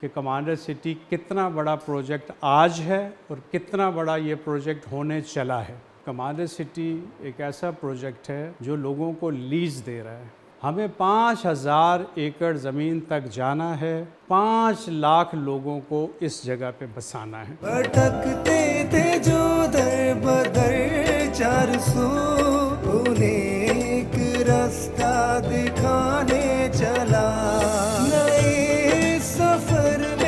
कि commander city कितना बड़ा प्रोजेक्ट आज है और कितना बड़ा ये प्रोजेक्ट होने चला है। कमांडर सिटी एक ऐसा प्रोजेक्ट है जो लोगों को लीज दे रहा है। हमें 5000 एकड़ ज़मीन तक जाना है, 5 लाख लोगों को इस जगह पे बसाना है। भटकते थे जो दर बदर 400 उन्हें एक रास्ता दिखाने चला। नए सफर में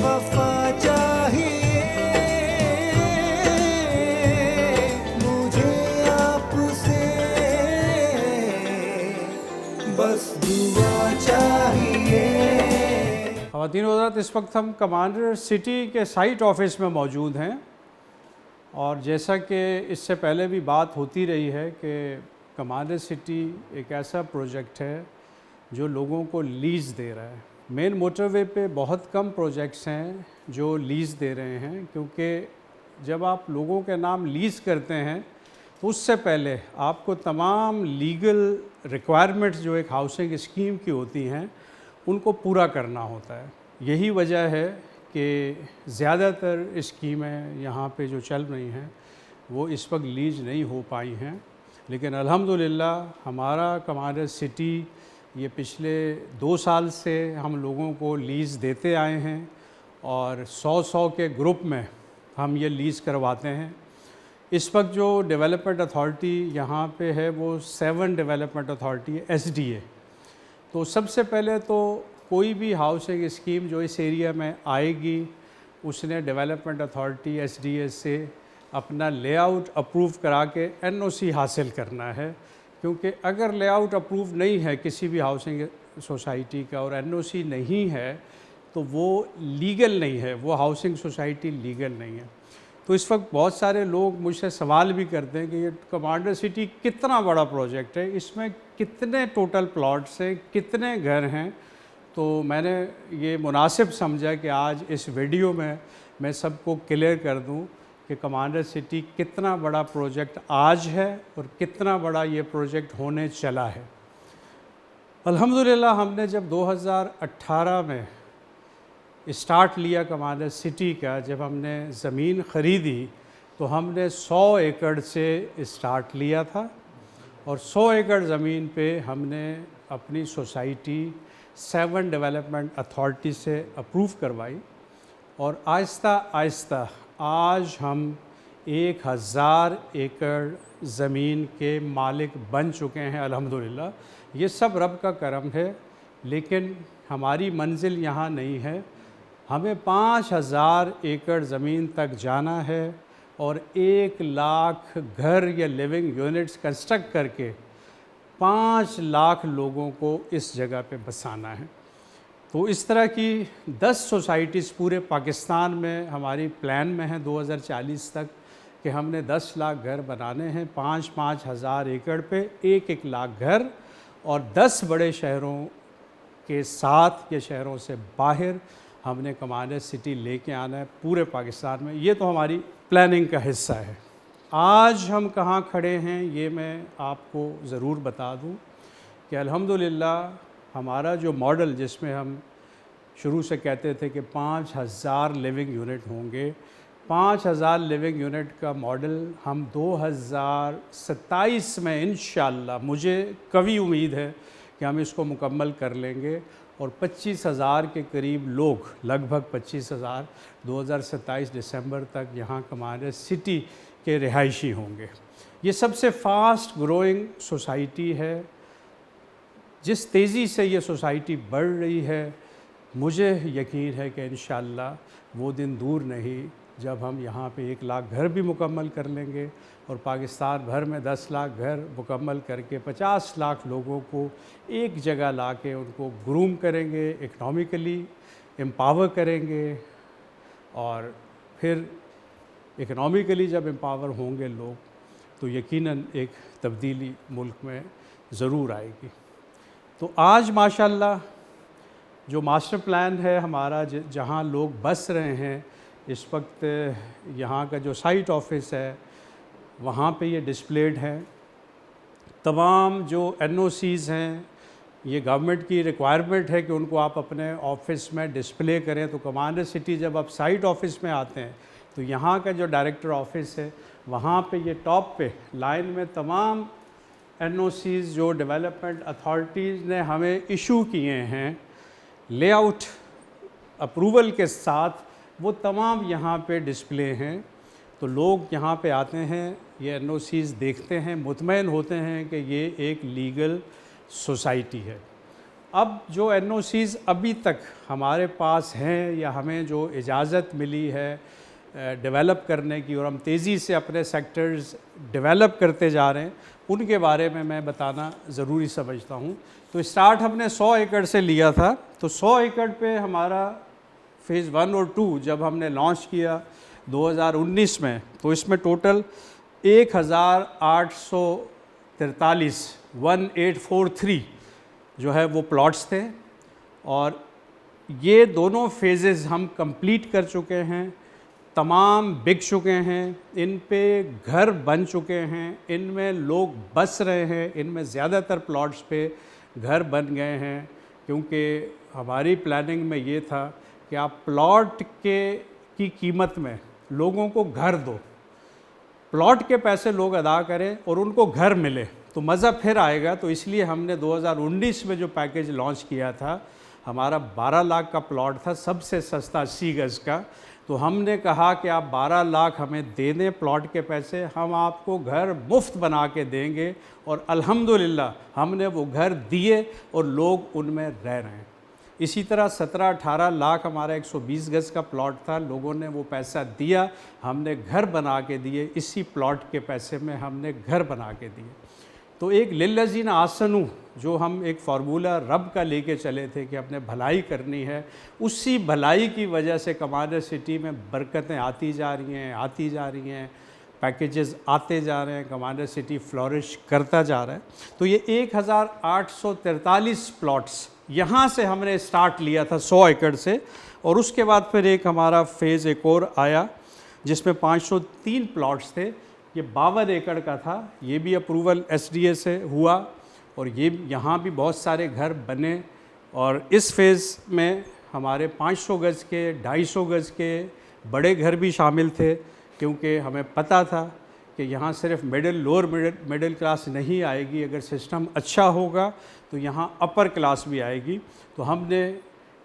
वफा चाहिए मुझे आपसे, बस दुआ चाहिए। ख़वातीन व हज़रात, इस वक्त हम कमांडर सिटी के साइट ऑफिस में मौजूद हैं और जैसा कि इससे पहले भी बात होती रही है कि कमांडर सिटी एक ऐसा प्रोजेक्ट है जो लोगों को लीज़ दे रहा है। मेन मोटरवे पे बहुत कम प्रोजेक्ट्स हैं जो लीज़ दे रहे हैं, क्योंकि जब आप लोगों के नाम लीज़ करते हैं तो उससे पहले आपको तमाम लीगल रिक्वायरमेंट्स जो एक हाउसिंग स्कीम की होती हैं उनको पूरा करना होता है। यही वजह है कि ज़्यादातर स्कीमें यहाँ पे जो चल रही हैं वो इस वक्त लीज नहीं हो पाई हैं, लेकिन अल्हम्दुलिल्लाह हमारा कमांडर सिटी ये पिछले 2 साल से हम लोगों को लीज़ देते आए हैं और 100 के ग्रुप में हम ये लीज़ करवाते हैं। इस वक्त जो डेवलपमेंट अथॉरिटी यहाँ पे है वो 7 डेवलपमेंट अथॉरिटी है, SDA। तो सबसे पहले तो कोई भी हाउसिंग स्कीम जो इस एरिया में आएगी उसने डेवलपमेंट अथॉरिटी SDA से अपना लेआउट अप्रूव करा के NOC हासिल करना है, क्योंकि अगर लेआउट अप्रूव नहीं है किसी भी हाउसिंग सोसाइटी का और NOC नहीं है तो वो लीगल नहीं है, वो हाउसिंग सोसाइटी लीगल नहीं है। तो इस वक्त बहुत सारे लोग मुझसे सवाल भी करते हैं कि ये कमांडर सिटी कितना बड़ा प्रोजेक्ट है, इसमें कितने टोटल प्लॉट्स हैं, कितने घर हैं। तो मैंने ये मुनासिब समझा कि आज इस वीडियो में मैं सबको क्लियर कर दूं कि कमांडर सिटी कितना बड़ा प्रोजेक्ट आज है और कितना बड़ा ये प्रोजेक्ट होने चला है। अल्हम्दुलिल्लाह हमने जब 2018 में स्टार्ट लिया कमांडर सिटी का, जब हमने ज़मीन ख़रीदी तो हमने 100 एकड़ से स्टार्ट लिया था और 100 एकड़ ज़मीन पे हमने अपनी सोसाइटी 7 डेवलपमेंट अथॉरिटी से अप्रूव करवाई और आहिस्ता आहिस्ता आज हम 1000 एकड़ ज़मीन के मालिक बन चुके हैं अल्हम्दुलिल्लाह। ये सब रब का करम है, लेकिन हमारी मंजिल यहाँ नहीं है। हमें 5000 एकड़ ज़मीन तक जाना है और 1 लाख घर या लिविंग यूनिट्स कंस्ट्रक्ट करके 5 लाख लोगों को इस जगह पे बसाना है। तो इस तरह की 10 सोसाइटीज़ पूरे पाकिस्तान में हमारी प्लान में है 2040 तक कि हमने 10 लाख घर बनाने हैं 5-5 हज़ार एकड़ पे 1-1 लाख घर, और 10 बड़े शहरों के साथ या शहरों से बाहर हमने कमांडर सिटी लेके आना है पूरे पाकिस्तान में। ये तो हमारी प्लानिंग का हिस्सा है। आज हम कहाँ खड़े हैं ये मैं आपको ज़रूर बता दूं कि अल्हम्दुलिल्लाह हमारा जो मॉडल, जिसमें हम शुरू से कहते थे कि 5000 लिविंग यूनिट होंगे, 5000 लिविंग यूनिट का मॉडल हम 2027 में इंशाअल्लाह, मुझे कभी उम्मीद है कि हम इसको मुकम्मल कर लेंगे और 25,000 के करीब लोग, लगभग 25,000 2027 दिसंबर तक यहाँ कमांडर सिटी के रिहायशी होंगे। ये सबसे फास्ट ग्रोइंग सोसाइटी है। जिस तेज़ी से ये सोसाइटी बढ़ रही है, मुझे यकीन है कि इंशाअल्लाह वो दिन दूर नहीं जब हम यहाँ पे 1 लाख घर भी मुकम्मल कर लेंगे और पाकिस्तान भर में 10 लाख घर मुकम्मल करके 50 लाख लोगों को एक जगह ला के उनको ग्रूम करेंगे, इकनॉमिकली एम्पावर करेंगे, और फिर इकनॉमिकली जब एम्पावर होंगे लोग तो यकीनन एक तब्दीली मुल्क में ज़रूर आएगी। तो आज माशाल्लाह जो मास्टर प्लान है हमारा, जहाँ लोग बस रहे हैं इस वक्त, यहाँ का जो साइट ऑफिस है वहाँ पे ये डिस्प्लेड है। तमाम जो NOCs हैं ये गवर्नमेंट की रिक्वायरमेंट है कि उनको आप अपने ऑफिस में डिस्प्ले करें। तो कमांडर सिटी जब आप साइट ऑफिस में आते हैं तो यहाँ का जो डायरेक्टर ऑफिस है वहाँ पे ये टॉप पे लाइन में तमाम एनओसीज़ जो डेवलपमेंट अथॉरिटीज़ ने हमें इशू किए हैं लेआउट अप्रूवल के साथ, वो तमाम यहाँ पे डिस्प्ले हैं। तो लोग यहाँ पे आते हैं, ये एनओसीज़ देखते हैं, मुतमईन होते हैं कि ये एक लीगल सोसाइटी है। अब जो एनओसीज़ अभी तक हमारे पास हैं या हमें जो इजाज़त मिली है डेवलप करने की और हम तेज़ी से अपने सेक्टर्स डेवलप करते जा रहे हैं, उनके बारे में मैं बताना ज़रूरी समझता हूँ। तो स्टार्ट हमने 100 एकड़ से लिया था। तो 100 एकड़ पे हमारा फ़ेज़ 1 और 2 जब हमने लॉन्च किया 2019 में, तो इसमें टोटल 1843 जो है वो प्लॉट्स थे। और ये दोनों फेजेस हम कंप्लीट कर चुके हैं, तमाम बिक चुके हैं, इन पे घर बन चुके हैं, इनमें लोग बस रहे हैं, इनमें ज़्यादातर प्लॉट्स पे घर बन गए हैं। क्योंकि हमारी प्लानिंग में ये था कि आप प्लॉट की कीमत में लोगों को घर दो, प्लॉट के पैसे लोग अदा करें और उनको घर मिले तो मज़ा फिर आएगा। तो इसलिए हमने 2019 में जो पैकेज लॉन्च किया था, हमारा 12 लाख का प्लॉट था, सबसे सस्ता 80 गज़ का। तो हमने कहा कि आप 12 लाख हमें दे दें प्लॉट के पैसे, हम आपको घर मुफ्त बना के देंगे। और अल्हम्दुलिल्लाह हमने वो घर दिए और लोग उनमें रह रहे हैं। इसी तरह 17-18 लाख हमारा 120 गज़ का प्लॉट था, लोगों ने वो पैसा दिया, हमने घर बना के दिए, इसी प्लॉट के पैसे में हमने घर बना के दिए। तो एक लिल्लज़ीन आसनू जो हम एक फार्मूला रब का लेके चले थे कि अपने भलाई करनी है, उसी भलाई की वजह से कमांडर सिटी में बरकतें आती जा रही हैं, पैकेजेस आते जा रहे हैं, कमांडर सिटी फ्लोरिश करता जा रहा है। तो ये 1843 प्लॉट्स यहाँ से हमने स्टार्ट लिया था 100 एकड़ से। और उसके बाद फिर एक हमारा फ़ेज़ एक और आया जिसमें 503 प्लॉट्स थे, ये 52 एकड़ का था, ये भी अप्रूवल एसडीए से हुआ और ये यहाँ भी बहुत सारे घर बने। और इस फेज़ में हमारे 500 गज़ के, 250 गज़ के बड़े घर भी शामिल थे, क्योंकि हमें पता था कि यहाँ सिर्फ लोअर मिडिल क्लास नहीं आएगी, अगर सिस्टम अच्छा होगा तो यहाँ अपर क्लास भी आएगी। तो हमने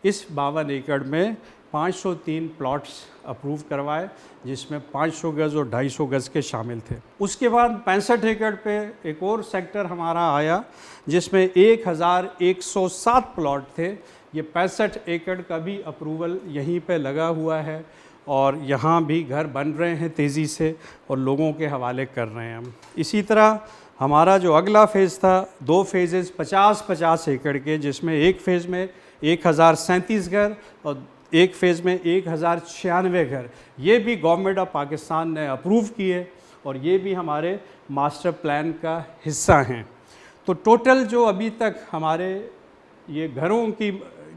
इस 52 एकड़ में 503 प्लॉट्स अप्रूव करवाए, जिसमें 500 गज़ और 250 गज़ के शामिल थे। उसके बाद 65 एकड़ पे एक और सेक्टर हमारा आया जिसमें 1107 प्लॉट थे। ये 65 एकड़ का भी अप्रूवल यहीं पे लगा हुआ है और यहाँ भी घर बन रहे हैं तेज़ी से और लोगों के हवाले कर रहे हैं हम। इसी तरह हमारा जो अगला फ़ेज़ था, 2 फ़ेज़ेस 50-50 एकड़ के, जिसमें एक फ़ेज़ में 1037 घर और एक फ़ेज़ में 1096 घर, ये भी गवर्नमेंट ऑफ पाकिस्तान ने अप्रूव किए और ये भी हमारे मास्टर प्लान का हिस्सा हैं। तो टोटल जो अभी तक हमारे ये घरों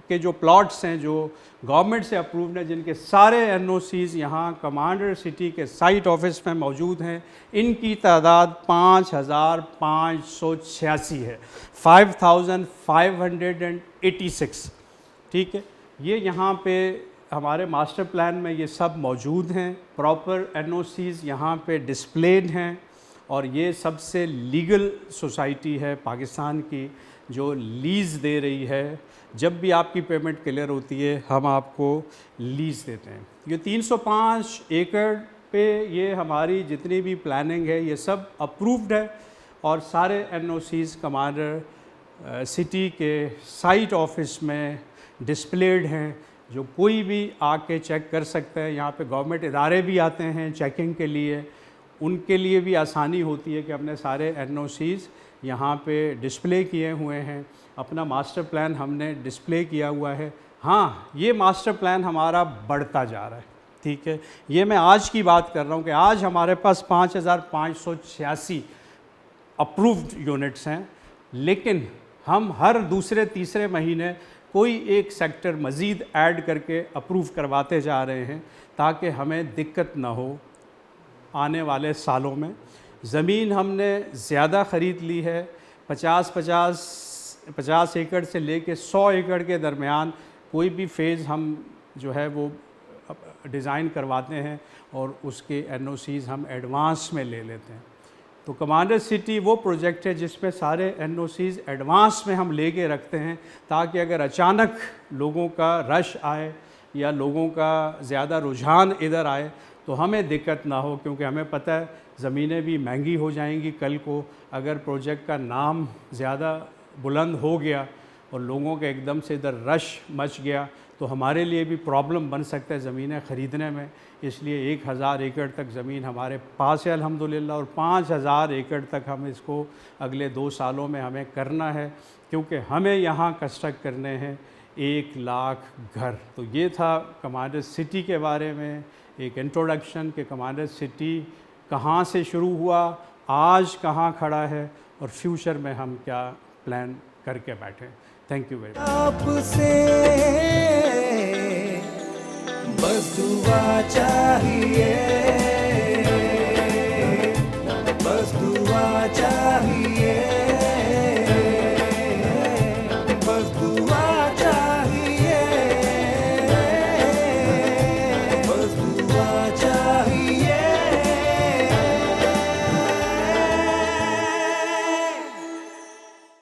के जो प्लॉट्स हैं जो गवर्नमेंट से अप्रूव्ड हैं, जिनके सारे एनओसीज़ यहाँ कमांडर सिटी के साइट ऑफिस में मौजूद हैं, इनकी तादाद 5586 है, 5586। ठीक है, ये यहाँ पे हमारे मास्टर प्लान में ये सब मौजूद हैं, प्रॉपर एनओसीज़ यहाँ पे डिस्प्लेड हैं। और ये सबसे लीगल सोसाइटी है पाकिस्तान की जो लीज़ दे रही है। जब भी आपकी पेमेंट क्लियर होती है हम आपको लीज़ देते हैं। ये 305 एकड़ पे ये हमारी जितनी भी प्लानिंग है ये सब अप्रूव्ड है और सारे एनओसीज़ कमांडर सिटी के साइट ऑफिस में डिस्प्लेड हैं, जो कोई भी आके चेक कर सकता है। यहाँ पे गवर्नमेंट इदारे भी आते हैं चेकिंग के लिए, उनके लिए भी आसानी होती है कि अपने सारे एनओसीज़ यहाँ पे डिस्प्ले किए हुए हैं। अपना मास्टर प्लान हमने डिस्प्ले किया हुआ है। हाँ, ये मास्टर प्लान हमारा बढ़ता जा रहा है। ठीक है, ये मैं आज की बात कर रहा हूँ कि आज हमारे पास 5586 अप्रूव्ड यूनिट्स हैं, लेकिन हम हर दूसरे तीसरे महीने कोई एक सेक्टर मज़ीद ऐड करके अप्रूव करवाते जा रहे हैं ताकि हमें दिक्कत ना हो आने वाले सालों में। ज़मीन हमने ज़्यादा ख़रीद ली है, 50-50 50 एकड़ से लेके 100 एकड़ के दरमियान कोई भी फेज़ हम जो है वो डिज़ाइन करवाते हैं और उसके NOCs हम एडवांस में ले लेते हैं। तो कमांडर सिटी वो प्रोजेक्ट है जिसमें सारे NOCs एडवांस में हम लेके रखते हैं, ताकि अगर अचानक लोगों का रश आए या लोगों का ज़्यादा रुझान इधर आए तो हमें दिक्कत ना हो, क्योंकि हमें पता है ज़मीनें भी महंगी हो जाएंगी कल को। अगर प्रोजेक्ट का नाम ज़्यादा बुलंद हो गया और लोगों के एकदम से इधर रश मच गया तो हमारे लिए भी प्रॉब्लम बन सकता है ज़मीनें ख़रीदने में। इसलिए 1000 एकड़ तक ज़मीन हमारे पास है अल्हम्दुलिल्लाह, और 5000 एकड़ तक हम इसको अगले 2 सालों में हमें करना है, क्योंकि हमें यहाँ कंस्ट्रक्ट करने हैं 1 लाख घर। तो ये था कमांडर सिटी के बारे में एक इंट्रोडक्शन कि कमांडर सिटी कहाँ से शुरू हुआ, आज कहाँ खड़ा है और फ्यूचर में हम क्या प्लान करके बैठे। Thank you very much. आपसे बस दुआ चाहिए।